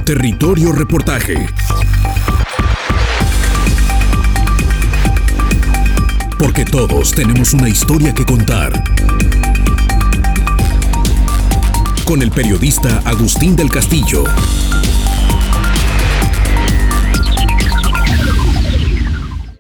Territorio Reportaje. Porque todos tenemos una historia que contar. Con el periodista Agustín del Castillo.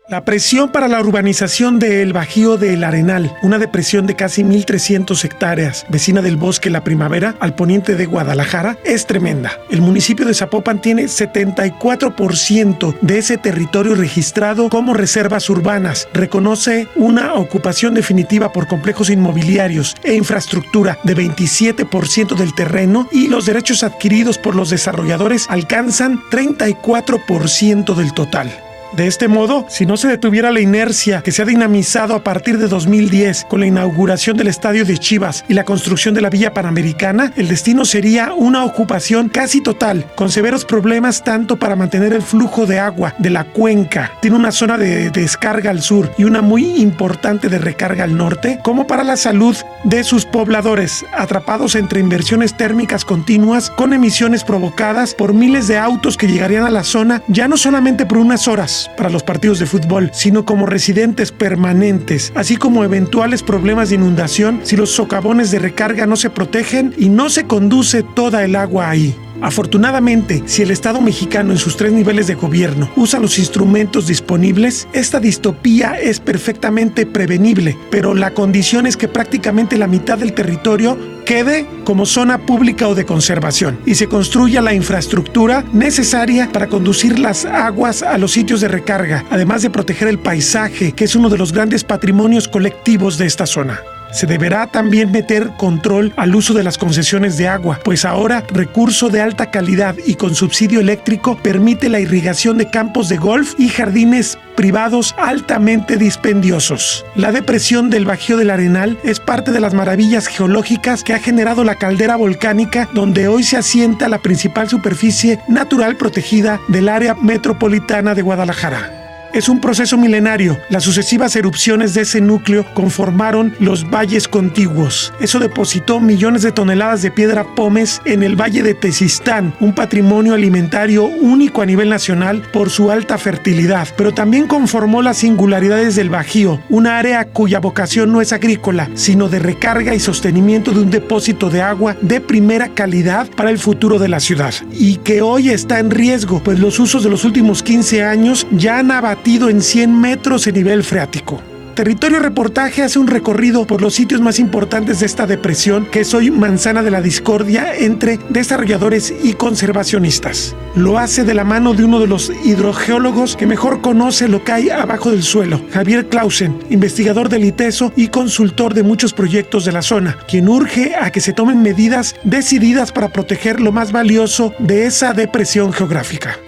La presión para la urbanización del Bajío del Arenal, una depresión de casi 1,300 hectáreas, vecina del Bosque La Primavera, al poniente de Guadalajara, es tremenda. El municipio de Zapopan tiene 74% de ese territorio registrado como reservas urbanas. Reconoce una ocupación definitiva por complejos inmobiliarios e infraestructura de 27% del terreno, y los derechos adquiridos por los desarrolladores alcanzan 34% del total. De este modo, si no se detuviera la inercia que se ha dinamizado a partir de 2010 con la inauguración del estadio de Chivas y la construcción de la Villa Panamericana, el destino sería una ocupación casi total, con severos problemas tanto para mantener el flujo de agua de la cuenca. Tiene una zona de descarga al sur y una muy importante de recarga al norte, como para la salud de sus pobladores, atrapados entre inversiones térmicas continuas con emisiones provocadas por miles de autos que llegarían a la zona ya no solamente por unas horas para los partidos de fútbol, sino como residentes permanentes, así como eventuales problemas de inundación si los socavones de recarga no se protegen y no se conduce toda el agua ahí. Afortunadamente, si el Estado mexicano en sus 3 niveles de gobierno usa los instrumentos disponibles, esta distopía es perfectamente prevenible, pero la condición es que prácticamente la mitad del territorio quede como zona pública o de conservación y se construya la infraestructura necesaria para conducir las aguas a los sitios de recarga, además de proteger el paisaje, que es uno de los grandes patrimonios colectivos de esta zona. Se deberá también meter control al uso de las concesiones de agua, pues ahora recurso de alta calidad y con subsidio eléctrico permite la irrigación de campos de golf y jardines privados altamente dispendiosos. La depresión del Bajío del Arenal es parte de las maravillas geológicas que ha generado la caldera volcánica, donde hoy se asienta la principal superficie natural protegida del área metropolitana de Guadalajara. Es un proceso milenario. Las sucesivas erupciones de ese núcleo conformaron los valles contiguos. Eso depositó millones de toneladas de piedra pómez en el valle de Tezistán, un patrimonio alimentario único a nivel nacional por su alta fertilidad, pero también conformó las singularidades del Bajío, un área cuya vocación no es agrícola, sino de recarga y sostenimiento de un depósito de agua de primera calidad para el futuro de la ciudad, y que hoy está en riesgo, pues los usos de los últimos 15 años ya han abatido en 100 metros el nivel freático. Territorio Reportaje hace un recorrido por los sitios más importantes de esta depresión, que es hoy manzana de la discordia entre desarrolladores y conservacionistas. Lo hace de la mano de uno de los hidrogeólogos que mejor conoce lo que hay abajo del suelo, Javier Clausen, investigador del ITESO y consultor de muchos proyectos de la zona, quien urge a que se tomen medidas decididas para proteger lo más valioso de esa depresión geográfica.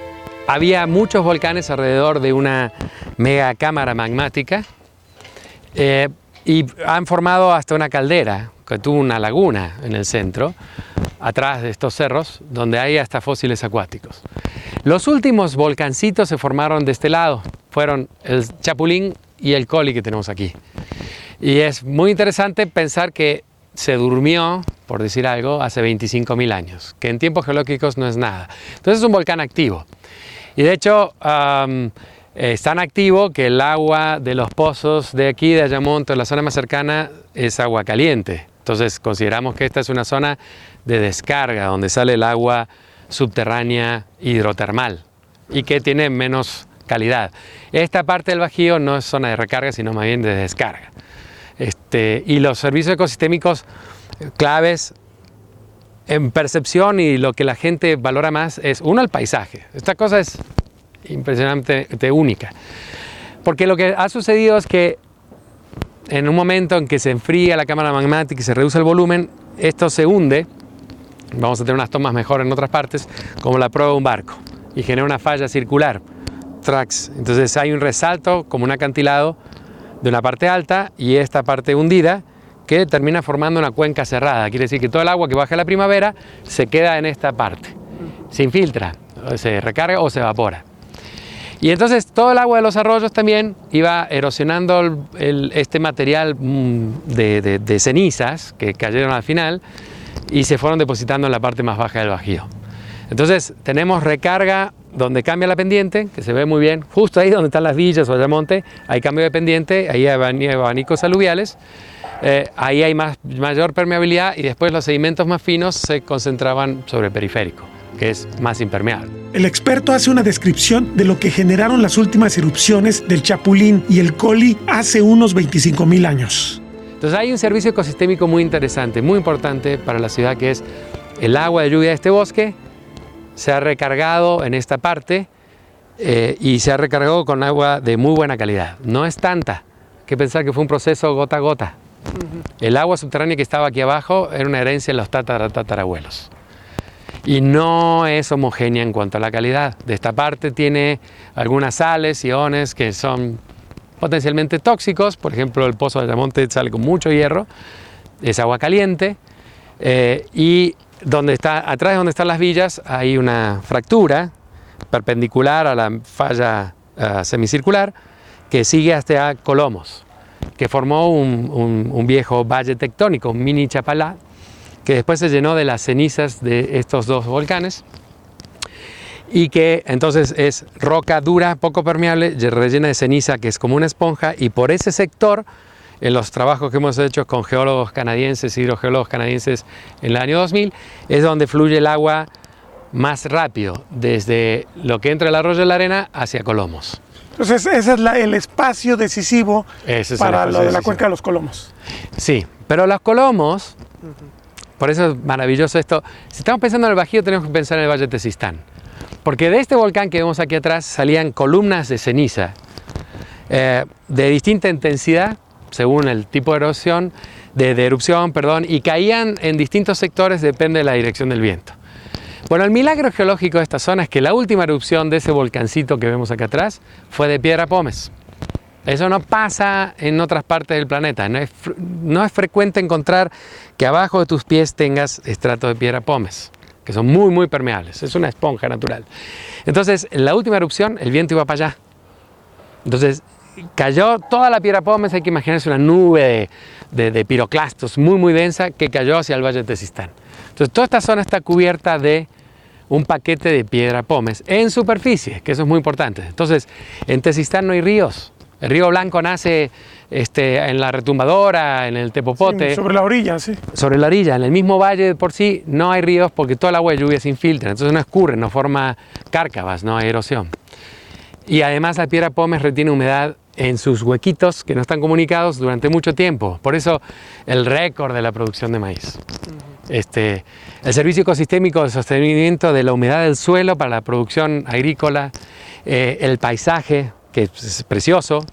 Había muchos volcanes alrededor de una mega cámara magmática y han formado hasta una caldera que tuvo una laguna en el centro, atrás de estos cerros, donde hay hasta fósiles acuáticos. Los últimos volcancitos se formaron de este lado, fueron el Chapulín y el Colli que tenemos aquí. Y es muy interesante pensar que se durmió, por decir algo, hace 25.000 años, que en tiempos geológicos no es nada. Entonces es un volcán activo. Y de hecho es tan activo que el agua de los pozos de aquí, de Ayamonte, de la zona más cercana, es agua caliente. Entonces consideramos que esta es una zona de descarga, donde sale el agua subterránea hidrotermal y que tiene menos calidad. Esta parte del Bajío no es zona de recarga, sino más bien de descarga. Y los servicios ecosistémicos claves en percepción y lo que la gente valora más es, uno, el paisaje. Esta cosa es impresionantemente única. Porque lo que ha sucedido es que en un momento en que se enfría la cámara magmática y se reduce el volumen, esto se hunde. Vamos a tener unas tomas mejor en otras partes, como la prueba de un barco, y genera una falla circular, tracks. Entonces hay un resalto como un acantilado de una parte alta y esta parte hundida, que termina formando una cuenca cerrada. Quiere decir que todo el agua que baja a la primavera se queda en esta parte, se infiltra, se recarga o se evapora. Y entonces todo el agua de los arroyos también iba erosionando este material de cenizas que cayeron al final y se fueron depositando en la parte más baja del Bajío. Entonces tenemos recarga donde cambia la pendiente, que se ve muy bien, justo ahí donde están las villas o Ayamonte, hay cambio de pendiente, ahí hay abanicos aluviales, ahí hay mayor permeabilidad y después los sedimentos más finos se concentraban sobre el periférico, que es más impermeable. El experto hace una descripción de lo que generaron las últimas erupciones del Chapulín y el Colli hace unos 25,000 años. Entonces hay un servicio ecosistémico muy interesante, muy importante para la ciudad, que es el agua de lluvia de este bosque se ha recargado en esta parte y se ha recargado con agua de muy buena calidad. No es tanta, hay que pensar que fue un proceso gota a gota. El agua subterránea que estaba aquí abajo era una herencia de los tatarabuelos. Y no es homogénea en cuanto a la calidad. De esta parte tiene algunas sales, iones que son potencialmente tóxicos. Por ejemplo, el pozo de Ayamonte sale con mucho hierro, es agua caliente. Y atrás de donde están las villas hay una fractura perpendicular a la falla semicircular que sigue hasta Colomos, que formó un viejo valle tectónico, un mini Chapalá, que después se llenó de las cenizas de estos dos volcanes y que entonces es roca dura, poco permeable, rellena de ceniza que es como una esponja, y por ese sector, en los trabajos que hemos hecho con geólogos canadienses, hidrogeólogos canadienses en el año 2000, es donde fluye el agua más rápido, desde lo que entra el arroyo de la Arena hacia Colomos. Entonces ese es el espacio decisivo para lo de la cuenca de los Colomos. Sí, pero los Colomos, por eso es maravilloso esto, si estamos pensando en el Bajío tenemos que pensar en el Valle de Tezistán, porque de este volcán que vemos aquí atrás salían columnas de ceniza de distinta intensidad, según el tipo de erupción, y caían en distintos sectores, depende de la dirección del viento. Bueno, el milagro geológico de esta zona es que la última erupción de ese volcancito que vemos acá atrás fue de Piedra Pómez. Eso no pasa en otras partes del planeta. No es frecuente encontrar que abajo de tus pies tengas estratos de Piedra Pómez, que son muy, muy permeables. Es una esponja natural. Entonces, en la última erupción, el viento iba para allá. Entonces, cayó toda la Piedra Pómez, hay que imaginarse una nube de piroclastos muy, muy densa que cayó hacia el Valle de Tezistán. Entonces, toda esta zona está cubierta de un paquete de Piedra Pómez en superficie, que eso es muy importante. Entonces, en Tezistán no hay ríos. El río Blanco nace en la Retumbadora, en el Tepopote. Sí, sobre la orilla, sí. Sobre la orilla. En el mismo valle por sí no hay ríos porque toda el agua de lluvia se infiltra. Entonces no escurre, no forma cárcavas, no hay erosión. Y además la Piedra Pómez retiene humedad en sus huequitos que no están comunicados durante mucho tiempo. Por eso el récord de la producción de maíz. El servicio ecosistémico de sostenimiento de la humedad del suelo para la producción agrícola, el paisaje, que es precioso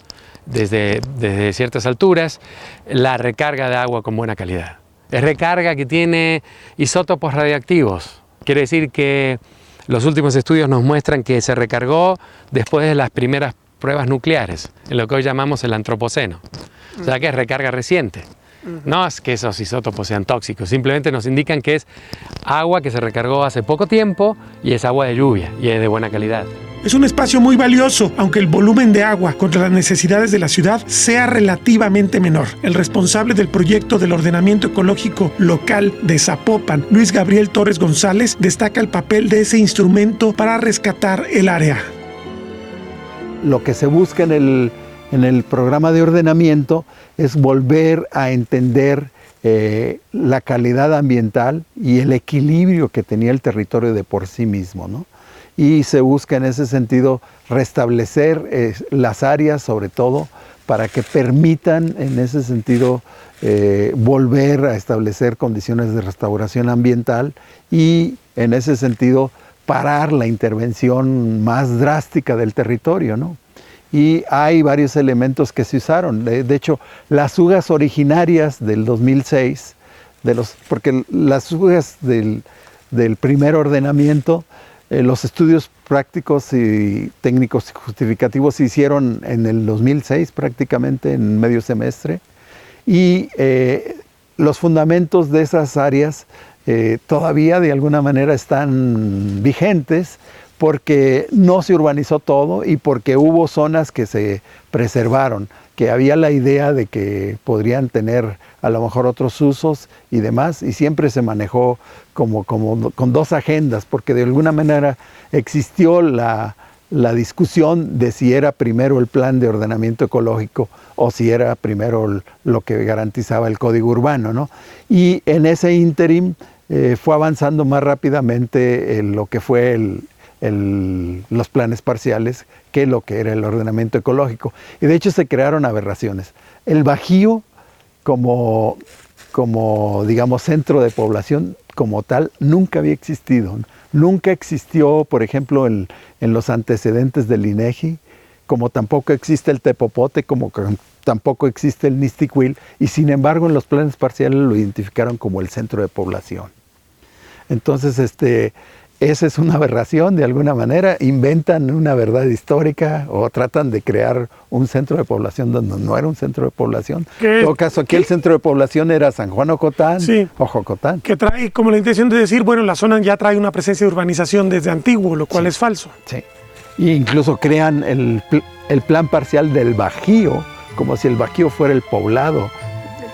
desde ciertas alturas, la recarga de agua con buena calidad. Es recarga que tiene isótopos radiactivos. Quiere decir que los últimos estudios nos muestran que se recargó después de las primeras pruebas nucleares, en lo que hoy llamamos el antropoceno. O sea que es recarga reciente. No es que esos isótopos sean tóxicos, simplemente nos indican que es agua que se recargó hace poco tiempo y es agua de lluvia y es de buena calidad. Es un espacio muy valioso, aunque el volumen de agua contra las necesidades de la ciudad sea relativamente menor. El responsable del proyecto del ordenamiento ecológico local de Zapopan, Luis Gabriel Torres González, destaca el papel de ese instrumento para rescatar el área. Lo que se busca en el programa de ordenamiento es volver a entender la calidad ambiental y el equilibrio que tenía el territorio de por sí mismo, ¿no? Y se busca en ese sentido restablecer las áreas, sobre todo, para que permitan en ese sentido volver a establecer condiciones de restauración ambiental y en ese sentido parar la intervención más drástica del territorio, ¿no? Y hay varios elementos que se usaron. De hecho, las fugas originarias del 2006, porque las fugas del primer ordenamiento, los estudios prácticos y técnicos justificativos se hicieron en el 2006, prácticamente en medio semestre, y los fundamentos de esas áreas todavía de alguna manera están vigentes, porque no se urbanizó todo y porque hubo zonas que se preservaron, que había la idea de que podrían tener a lo mejor otros usos y demás, y siempre se manejó como con dos agendas, porque de alguna manera existió la discusión de si era primero el plan de ordenamiento ecológico o si era primero lo que garantizaba el código urbano, ¿no? Y en ese ínterim fue avanzando más rápidamente lo que fue los planes parciales que lo que era el ordenamiento ecológico. Y de hecho se crearon aberraciones. El Bajío como digamos centro de población como tal nunca había existido. Nunca existió, por ejemplo, en los antecedentes del INEGI, como tampoco existe el Tepopote, como tampoco existe el Nistiquil, y sin embargo en los planes parciales lo identificaron como el centro de población. Entonces, esa es una aberración de alguna manera, inventan una verdad histórica o tratan de crear un centro de población donde no era un centro de población. En todo caso, aquí el centro de población era San Juan Ocotán, sí, o Jocotán. Que trae como la intención de decir, bueno, la zona ya trae una presencia de urbanización desde antiguo, lo cual es falso. Sí, e incluso crean el plan parcial del Bajío, como si el Bajío fuera el poblado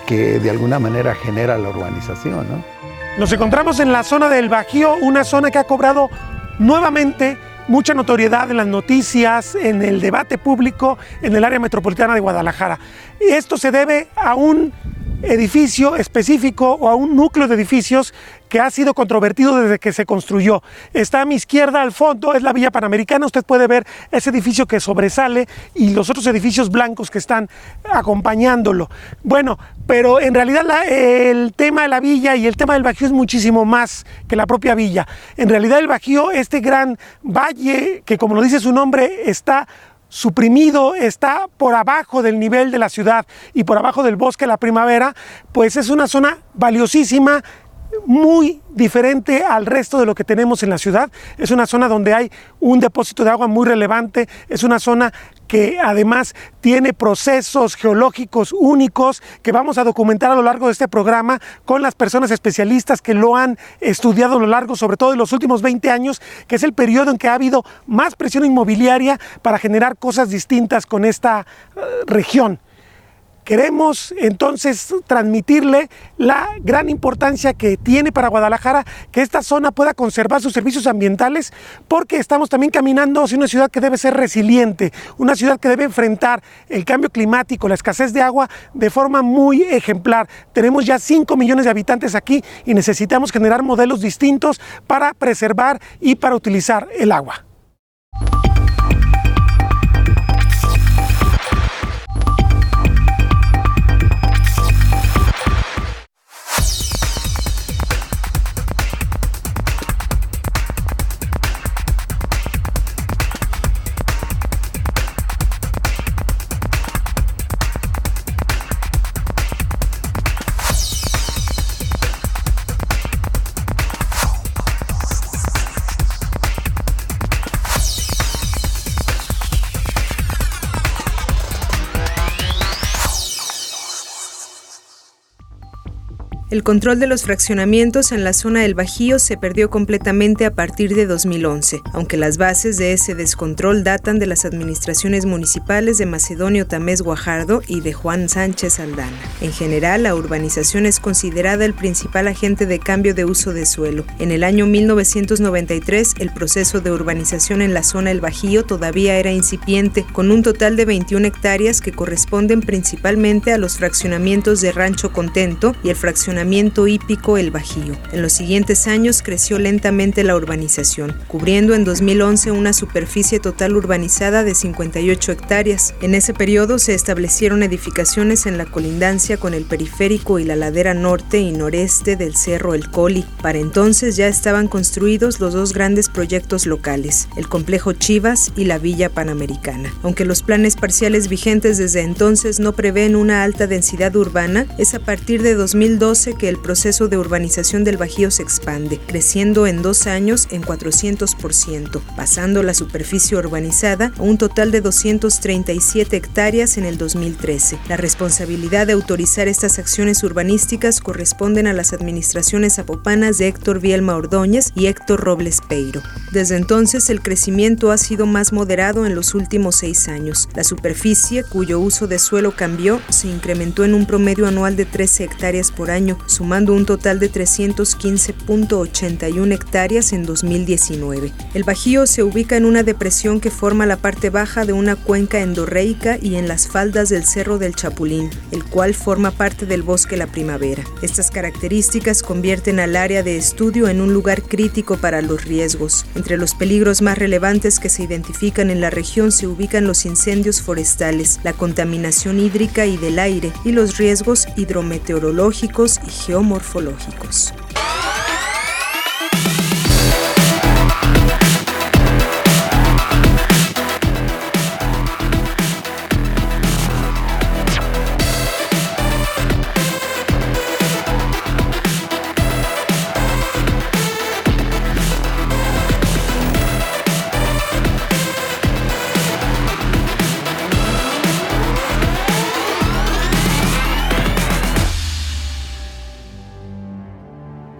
que de alguna manera genera la urbanización, ¿no? Nos encontramos en la zona del Bajío, una zona que ha cobrado nuevamente mucha notoriedad en las noticias, en el debate público, en el área metropolitana de Guadalajara. Y esto se debe a un edificio específico o a un núcleo de edificios que ha sido controvertido desde que se construyó. Está a mi izquierda al fondo, es la Villa Panamericana. Usted puede ver ese edificio que sobresale y los otros edificios blancos que están acompañándolo. Bueno, pero en realidad el tema de la villa y el tema del Bajío es muchísimo más que la propia villa. En realidad el Bajío, este gran valle que, como lo dice su nombre, está suprimido, está por abajo del nivel de la ciudad y por abajo del bosque de la primavera, pues es una zona valiosísima, muy diferente al resto de lo que tenemos en la ciudad. Es una zona donde hay un depósito de agua muy relevante, es una zona que además tiene procesos geológicos únicos que vamos a documentar a lo largo de este programa con las personas especialistas que lo han estudiado a lo largo, sobre todo de los últimos 20 años, que es el periodo en que ha habido más presión inmobiliaria para generar cosas distintas con esta región. Queremos entonces transmitirle la gran importancia que tiene para Guadalajara que esta zona pueda conservar sus servicios ambientales, porque estamos también caminando hacia una ciudad que debe ser resiliente, una ciudad que debe enfrentar el cambio climático, la escasez de agua de forma muy ejemplar. Tenemos ya 5 millones de habitantes aquí y necesitamos generar modelos distintos para preservar y para utilizar el agua. El control de los fraccionamientos en la zona del Bajío se perdió completamente a partir de 2011, aunque las bases de ese descontrol datan de las administraciones municipales de Macedonio Tamés Guajardo y de Juan Sánchez Aldana. En general, la urbanización es considerada el principal agente de cambio de uso de suelo. En el año 1993, el proceso de urbanización en la zona del Bajío todavía era incipiente, con un total de 21 hectáreas que corresponden principalmente a los fraccionamientos de Rancho Contento y el fraccionamiento hípico El Bajío. En los siguientes años creció lentamente la urbanización, cubriendo en 2011 una superficie total urbanizada de 58 hectáreas. En ese periodo se establecieron edificaciones en la colindancia con el periférico y la ladera norte y noreste del Cerro El Coli. Para entonces ya estaban construidos los dos grandes proyectos locales, el complejo Chivas y la Villa Panamericana. Aunque los planes parciales vigentes desde entonces no prevén una alta densidad urbana, es a partir de 2012 reconoce que el proceso de urbanización del Bajío se expande, creciendo en 2 años en 400%, pasando la superficie urbanizada a un total de 237 hectáreas en el 2013. La responsabilidad de autorizar estas acciones urbanísticas corresponden a las administraciones zapopanas de Héctor Vielma Ordóñez y Héctor Robles Peiro. Desde entonces, el crecimiento ha sido más moderado en los últimos 6 años. La superficie, cuyo uso de suelo cambió, se incrementó en un promedio anual de 13 hectáreas por año, sumando un total de 315.81 hectáreas en 2019. El Bajío se ubica en una depresión que forma la parte baja de una cuenca endorreica y en las faldas del Cerro del Chapulín, el cual forma parte del Bosque La Primavera. Estas características convierten al área de estudio en un lugar crítico para los riesgos. Entre los peligros más relevantes que se identifican en la región se ubican los incendios forestales, la contaminación hídrica y del aire y los riesgos hidrometeorológicos y geomorfológicos.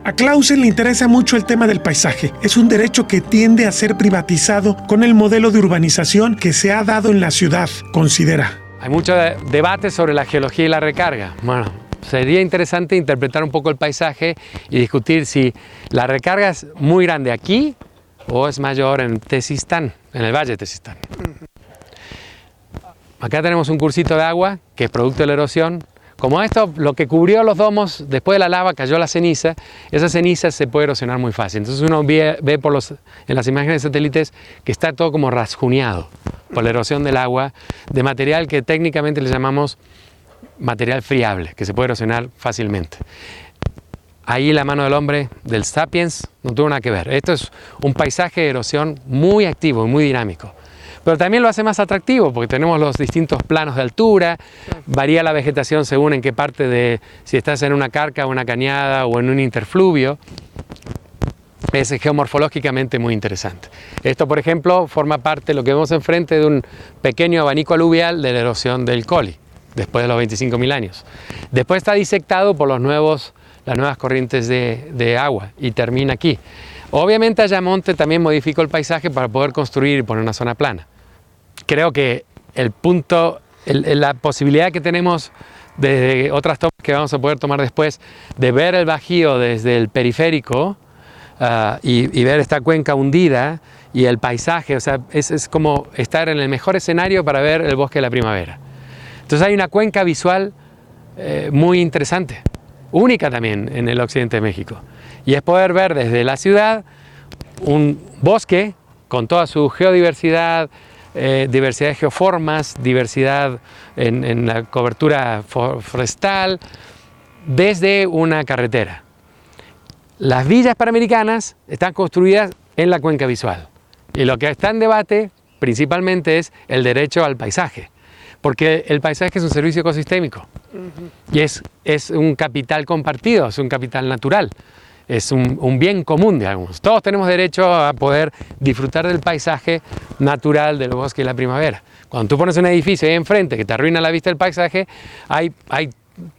A Clausen le interesa mucho el tema del paisaje. Es un derecho que tiende a ser privatizado con el modelo de urbanización que se ha dado en la ciudad, considera. Hay mucho debate sobre la geología y la recarga. Bueno, sería interesante interpretar un poco el paisaje y discutir si la recarga es muy grande aquí o es mayor en Tezistán, en el Valle de Tezistán. Acá tenemos un cursito de agua que es producto de la erosión. Como esto, lo que cubrió los domos, después de la lava cayó la ceniza, esa ceniza se puede erosionar muy fácil. Entonces uno ve en las imágenes de satélites que está todo como rasguñado por la erosión del agua, de material que técnicamente le llamamos material friable, que se puede erosionar fácilmente. Ahí la mano del hombre, del sapiens, no tuvo nada que ver. Esto es un paisaje de erosión muy activo y muy dinámico. Pero también lo hace más atractivo porque tenemos los distintos planos de altura, varía la vegetación según en qué parte de, si estás en una carca, una cañada o en un interfluvio. Es geomorfológicamente muy interesante. Esto, por ejemplo, forma parte, lo que vemos enfrente, de un pequeño abanico aluvial de la erosión del Colli, después de los 25.000 años. Después está disectado por las nuevas corrientes de agua y termina aquí. Obviamente Ayamonte también modificó el paisaje para poder construir y poner una zona plana. Creo que la posibilidad que tenemos de otras tomas que vamos a poder tomar después, de ver el Bajío desde el periférico y ver esta cuenca hundida y el paisaje, o sea, es como estar en el mejor escenario para ver el Bosque de la Primavera. Entonces hay una cuenca visual muy interesante, única también en el occidente de México. Y es poder ver desde la ciudad un bosque con toda su geodiversidad, diversidad de geoformas, diversidad en la cobertura forestal, desde una carretera. Las villas panamericanas están construidas en la cuenca visual. Y lo que está en debate principalmente es el derecho al paisaje. Porque el paisaje es un servicio ecosistémico. Y es un capital compartido, es un capital natural. Es un bien común, digamos. Todos tenemos derecho a poder disfrutar del paisaje natural del Bosque de la Primavera. Cuando tú pones un edificio ahí enfrente que te arruina la vista del paisaje, hay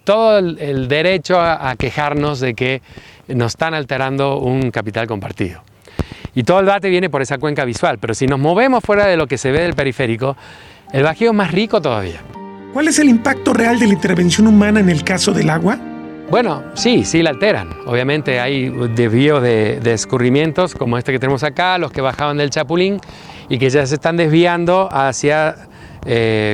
todo el derecho a quejarnos de que nos están alterando un capital compartido. Y todo el debate viene por esa cuenca visual, pero si nos movemos fuera de lo que se ve del periférico, el Bajío es más rico todavía. ¿Cuál es el impacto real de la intervención humana en el caso del agua? Bueno, sí la alteran. Obviamente hay desvíos de escurrimientos como este que tenemos acá, los que bajaban del Chapulín y que ya se están desviando hacia,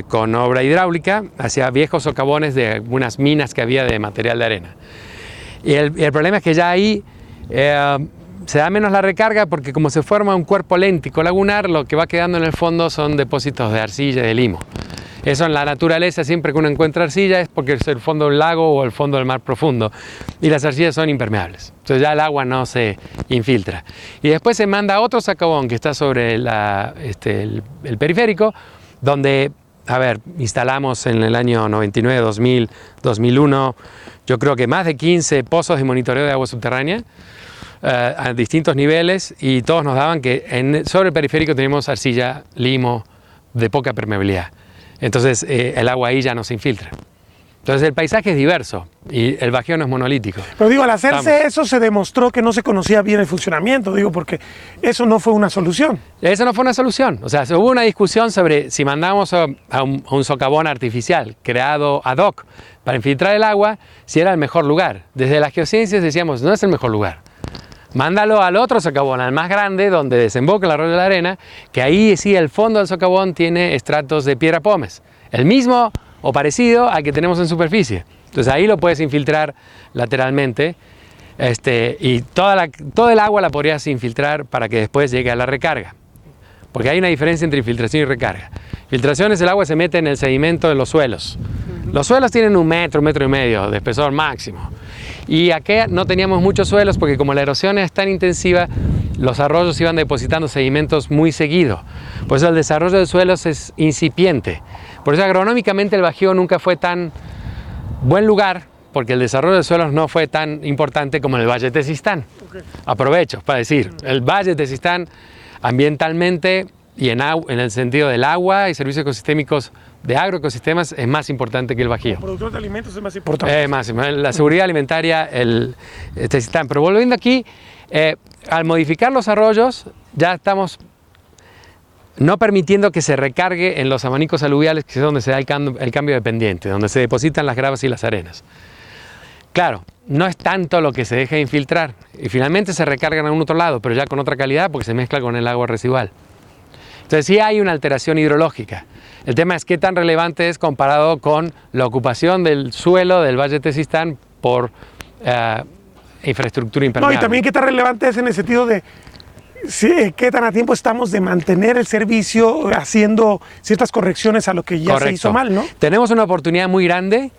con obra hidráulica, hacia viejos socavones de algunas minas que había de material de arena. Y el problema es que ya ahí se da menos la recarga porque como se forma un cuerpo léntico lagunar, lo que va quedando en el fondo son depósitos de arcilla y de limo. Eso en la naturaleza, siempre que uno encuentra arcilla es porque es el fondo del lago o el fondo del mar profundo. Y las arcillas son impermeables. Entonces ya el agua no se infiltra. Y después se manda otro socavón que está sobre el periférico, donde a ver, instalamos en el año 99, 2000, 2001, yo creo que más de 15 pozos de monitoreo de agua subterránea a distintos niveles, y todos nos daban que sobre el periférico tenemos arcilla, limo, de poca permeabilidad. Entonces el agua ahí ya no se infiltra. Entonces el paisaje es diverso y el Bajío no es monolítico. Pero digo, al hacerse eso se demostró que no se conocía bien el funcionamiento, digo, porque eso no fue una solución. Eso no fue una solución. O sea, hubo una discusión sobre si mandamos a un socavón artificial creado ad hoc para infiltrar el agua, si era el mejor lugar. Desde las geociencias decíamos, no es el mejor lugar. Mándalo al otro socavón, al más grande, donde desemboca el arroyo de la Arena, que ahí sí el fondo del socavón tiene estratos de piedra pómez. El mismo o parecido al que tenemos en superficie. Entonces ahí lo puedes infiltrar lateralmente y todo el agua la podrías infiltrar para que después llegue a la recarga. Porque hay una diferencia entre infiltración y recarga. Filtración es el agua se mete en el sedimento de los suelos. Los suelos tienen 1 metro, 1,5 metros de espesor máximo. Y aquí no teníamos muchos suelos porque como la erosión es tan intensiva, los arroyos iban depositando sedimentos muy seguido. Por eso el desarrollo de suelos es incipiente. Por eso agronómicamente el Bajío nunca fue tan buen lugar, porque el desarrollo de suelos no fue tan importante como en el Valle de Tezistán. Okay. Aprovecho para decir, el Valle de Tezistán ambientalmente y en el sentido del agua y servicios ecosistémicos de agroecosistemas es más importante que el Bajío. Como productor de alimentos es más importante. La seguridad alimentaria, el Tezistán. Pero volviendo aquí, al modificar los arroyos ya estamos no permitiendo que se recargue en los abanicos aluviales, que es donde se da el cambio de pendiente, donde se depositan las gravas y las arenas. Claro, no es tanto lo que se deja infiltrar y finalmente se recargan a un otro lado, pero ya con otra calidad porque se mezcla con el agua residual. Entonces sí hay una alteración hidrológica. El tema es qué tan relevante es comparado con la ocupación del suelo del Valle de Tezistán por infraestructura impermeable. No, y también qué tan relevante es en el sentido de qué tan a tiempo estamos de mantener el servicio haciendo ciertas correcciones a lo que ya Correcto. Se hizo mal, ¿no? Tenemos una oportunidad muy grande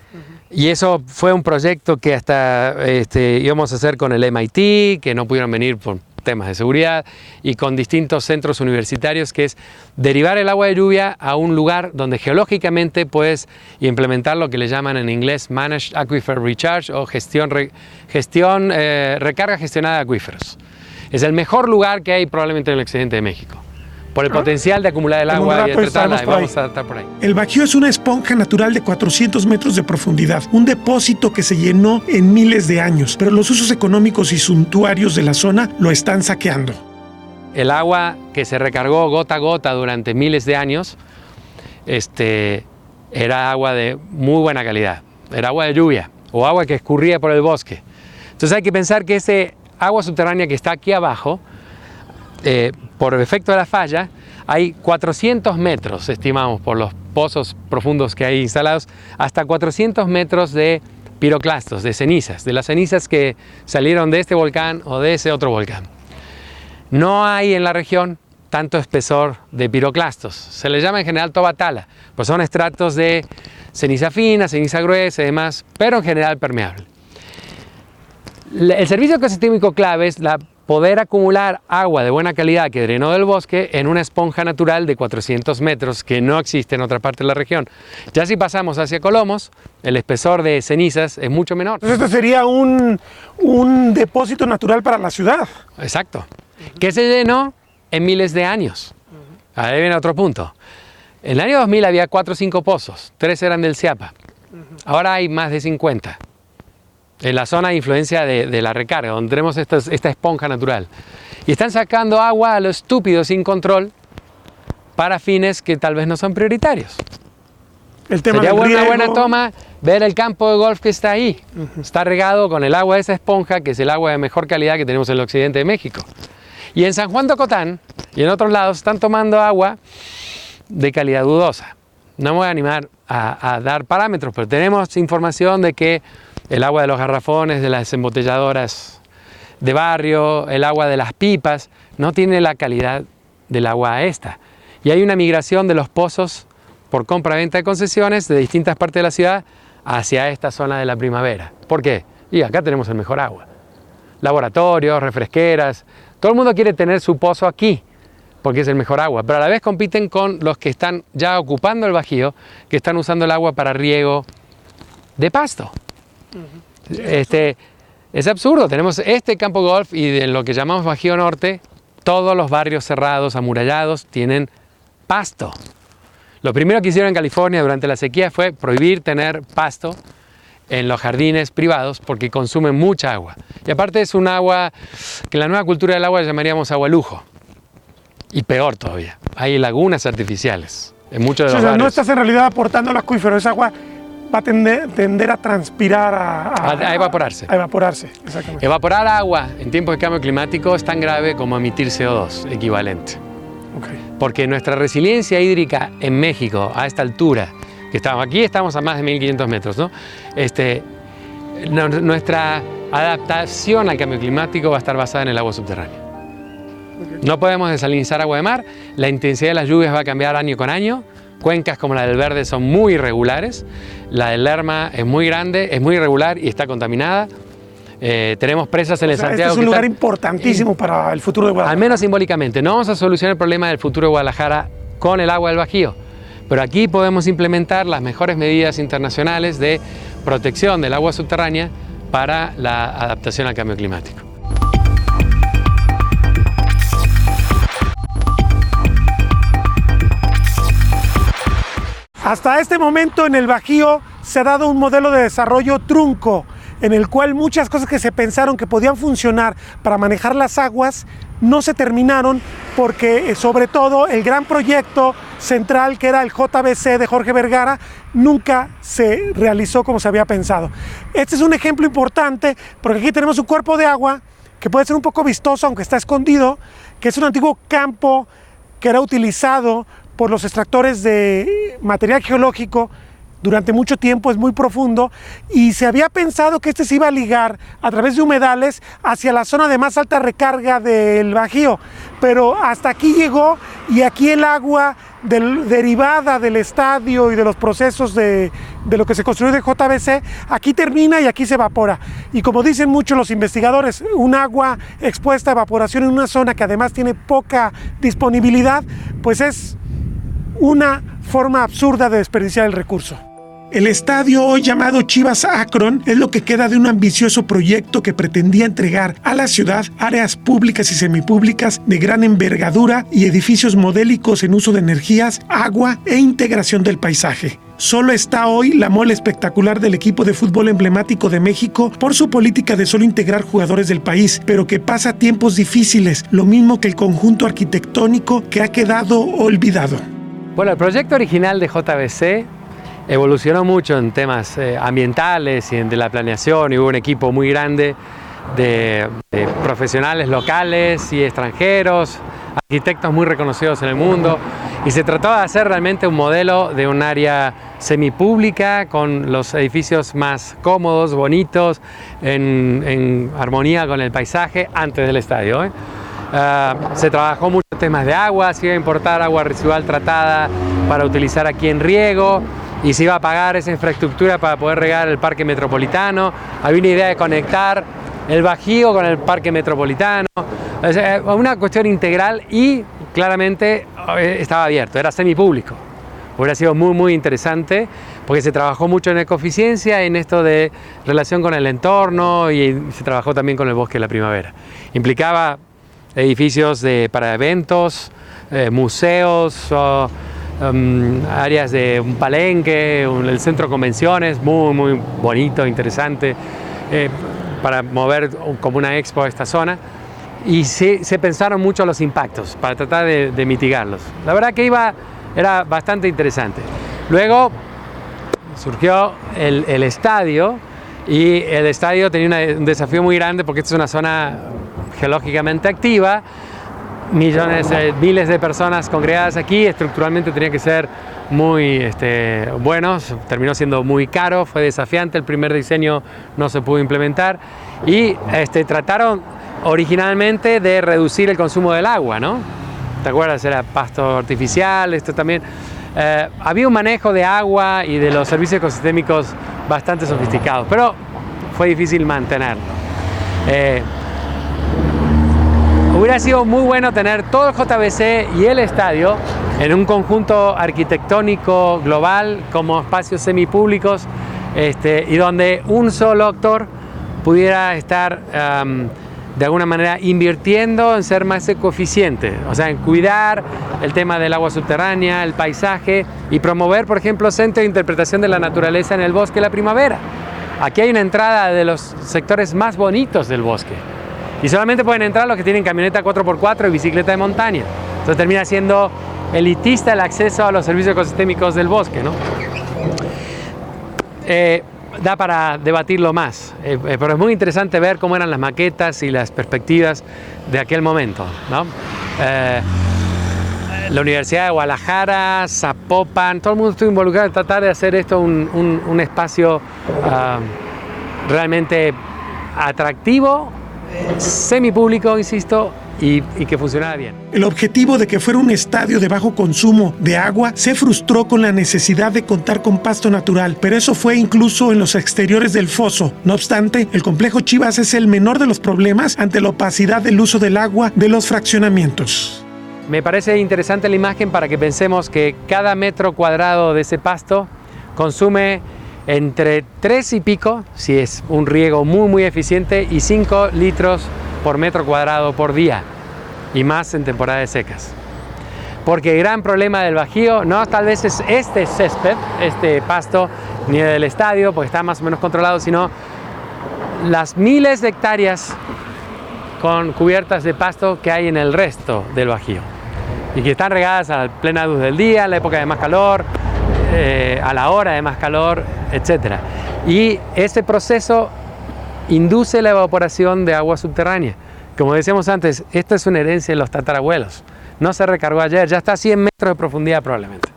y eso fue un proyecto que hasta íbamos a hacer con el MIT, que no pudieron venir por temas de seguridad, y con distintos centros universitarios, que es derivar el agua de lluvia a un lugar donde geológicamente puedes implementar lo que le llaman en inglés Managed Aquifer Recharge o recarga gestionada de acuíferos. Es el mejor lugar que hay probablemente en el occidente de México, por el potencial de acumular el agua y de tratarla, y vamos a estar por ahí. El Bajío es una esponja natural de 400 metros de profundidad, un depósito que se llenó en miles de años, pero los usos económicos y suntuarios de la zona lo están saqueando. El agua que se recargó gota a gota durante miles de años era agua de muy buena calidad, era agua de lluvia o agua que escurría por el bosque. Entonces hay que pensar que ese agua subterránea que está aquí abajo, por efecto de la falla, hay 400 metros, estimamos, por los pozos profundos que hay instalados, hasta 400 metros de piroclastos, de cenizas, de las cenizas que salieron de este volcán o de ese otro volcán. No hay en la región tanto espesor de piroclastos, se les llama en general tobatala, pues son estratos de ceniza fina, ceniza gruesa y demás, pero en general permeable. El servicio ecosistémico clave es poder acumular agua de buena calidad que drenó del bosque en una esponja natural de 400 metros que no existe en otra parte de la región. Ya si pasamos hacia Colomos, el espesor de cenizas es mucho menor. Entonces este sería un depósito natural para la ciudad. Exacto. Que se llenó en miles de años. Ahí viene otro punto. En el año 2000 había 4 o 5 pozos, 3 eran del Ciapa. Ahora hay más de 50. En la zona de influencia de la recarga, donde tenemos esta esponja natural. Y están sacando agua a lo estúpido, sin control, para fines que tal vez no son prioritarios. El tema Sería del una riego. buena toma ver el campo de golf que está ahí. Está regado con el agua de esa esponja, que es el agua de mejor calidad que tenemos en el occidente de México. Y en San Juan de Ocotán y en otros lados están tomando agua de calidad dudosa. No me voy a animar a dar parámetros, pero tenemos información de que el agua de los garrafones, de las embotelladoras de barrio, el agua de las pipas, no tiene la calidad del agua esta. Y hay una migración de los pozos por compra-venta de concesiones de distintas partes de la ciudad hacia esta zona de la Primavera. ¿Por qué? Y acá tenemos el mejor agua. Laboratorios, refresqueras, todo el mundo quiere tener su pozo aquí, porque es el mejor agua, pero a la vez compiten con los que están ya ocupando el Bajío, que están usando el agua para riego de pasto. Es absurdo, tenemos este campo golf y en lo que llamamos Bajío Norte, todos los barrios cerrados, amurallados, tienen pasto. Lo primero que hicieron en California durante la sequía fue prohibir tener pasto en los jardines privados porque consumen mucha agua. Y aparte es un agua que en la nueva cultura del agua llamaríamos agua lujo. Y peor todavía, hay lagunas artificiales en muchos de los barrios. No estás en realidad aportando al acuífero, esa agua va a tender a transpirar, a evaporarse. A evaporarse, exactamente. Evaporar agua en tiempos de cambio climático es tan grave como emitir CO2 equivalente. Okay. Porque nuestra resiliencia hídrica en México, a esta altura, que estamos a más de 1500 metros, ¿no? Nuestra adaptación al cambio climático va a estar basada en el agua subterránea. No podemos desalinizar agua de mar, la intensidad de las lluvias va a cambiar año con año, cuencas como la del Verde son muy irregulares, la del Lerma es muy grande, es muy irregular y está contaminada. Tenemos presas en el Santiago. Este es un lugar importantísimo para el futuro de Guadalajara. Al menos simbólicamente. No vamos a solucionar el problema del futuro de Guadalajara con el agua del Bajío, pero aquí podemos implementar las mejores medidas internacionales de protección del agua subterránea para la adaptación al cambio climático. Hasta este momento en el Bajío se ha dado un modelo de desarrollo trunco, en el cual muchas cosas que se pensaron que podían funcionar para manejar las aguas no se terminaron porque sobre todo el gran proyecto central que era el JBC de Jorge Vergara nunca se realizó como se había pensado. Este es un ejemplo importante porque aquí tenemos un cuerpo de agua que puede ser un poco vistoso aunque está escondido, que es un antiguo campo que era utilizado por los extractores de material geológico durante mucho tiempo, es muy profundo y se había pensado que este se iba a ligar a través de humedales hacia la zona de más alta recarga del Bajío, pero hasta aquí llegó y aquí el agua derivada del estadio y de los procesos de lo que se construyó de JBC, aquí termina y aquí se evapora. Y como dicen muchos los investigadores, un agua expuesta a evaporación en una zona que además tiene poca disponibilidad, pues es una forma absurda de desperdiciar el recurso. El estadio, hoy llamado Chivas Akron, es lo que queda de un ambicioso proyecto que pretendía entregar a la ciudad áreas públicas y semipúblicas de gran envergadura y edificios modélicos en uso de energías, agua e integración del paisaje. Solo está hoy la mole espectacular del equipo de fútbol emblemático de México por su política de solo integrar jugadores del país, pero que pasa tiempos difíciles, lo mismo que el conjunto arquitectónico que ha quedado olvidado. Bueno, el proyecto original de JBC evolucionó mucho en temas ambientales y de la planeación y hubo un equipo muy grande de profesionales locales y extranjeros, arquitectos muy reconocidos en el mundo y se trató de hacer realmente un modelo de un área semipública con los edificios más cómodos, bonitos, en armonía con el paisaje antes del estadio. Se trabajó muchos temas de agua, se iba a importar agua residual tratada para utilizar aquí en riego y se iba a pagar esa infraestructura para poder regar el parque metropolitano. Había una idea de conectar el Bajío con el parque metropolitano, una cuestión integral y claramente estaba abierto, era semipúblico. Hubiera sido muy interesante porque se trabajó mucho en ecoeficiencia, en esto de relación con el entorno y se trabajó también con el bosque de la primavera. Implicaba edificios para eventos, museos, áreas de un palenque, el centro de convenciones, muy bonito, interesante, para mover como una expo a esta zona. Y se pensaron mucho los impactos para tratar de mitigarlos. La verdad que era bastante interesante. Luego surgió el estadio y el estadio tenía un desafío muy grande porque esta es una zona geológicamente activa, miles de personas congregadas aquí, estructuralmente tenía que ser muy buenos, terminó siendo muy caro, fue desafiante, el primer diseño no se pudo implementar y trataron originalmente de reducir el consumo del agua, ¿no? ¿Te acuerdas? Era pasto artificial, esto también. Había un manejo de agua y de los servicios ecosistémicos bastante sofisticados, pero fue difícil mantenerlo. Hubiera sido muy bueno tener todo el JBC y el estadio en un conjunto arquitectónico global como espacios semipúblicos y donde un solo actor pudiera estar de alguna manera invirtiendo en ser más ecoeficiente, o sea, en cuidar el tema del agua subterránea, el paisaje y promover, por ejemplo, centros de interpretación de la naturaleza en el bosque la primavera. Aquí hay una entrada de los sectores más bonitos del bosque y solamente pueden entrar los que tienen camioneta 4x4 y bicicleta de montaña. Entonces termina siendo elitista el acceso a los servicios ecosistémicos del bosque, ¿no? Da para debatirlo más, pero es muy interesante ver cómo eran las maquetas y las perspectivas de aquel momento, ¿no? La Universidad de Guadalajara, Zapopan, todo el mundo estuvo involucrado en tratar de hacer esto un espacio realmente atractivo, semipúblico, insisto, y que funcionara bien. El objetivo de que fuera un estadio de bajo consumo de agua se frustró con la necesidad de contar con pasto natural, pero eso fue incluso en los exteriores del foso. No obstante, el complejo Chivas es el menor de los problemas ante la opacidad del uso del agua de los fraccionamientos. Me parece interesante la imagen para que pensemos que cada metro cuadrado de ese pasto consume entre 3 y pico, si es un riego muy eficiente, y 5 litros por metro cuadrado por día, y más en temporadas secas. Porque el gran problema del Bajío no tal vez es este césped, este pasto, ni del estadio, porque está más o menos controlado, sino las miles de hectáreas con cubiertas de pasto que hay en el resto del Bajío y que están regadas a plena luz del día, a la época de más calor, a la hora de más calor, etc. Y ese proceso induce la evaporación de agua subterránea. Como decíamos antes, esto es una herencia de los tatarabuelos. No se recargó ayer, ya está a 100 metros de profundidad probablemente,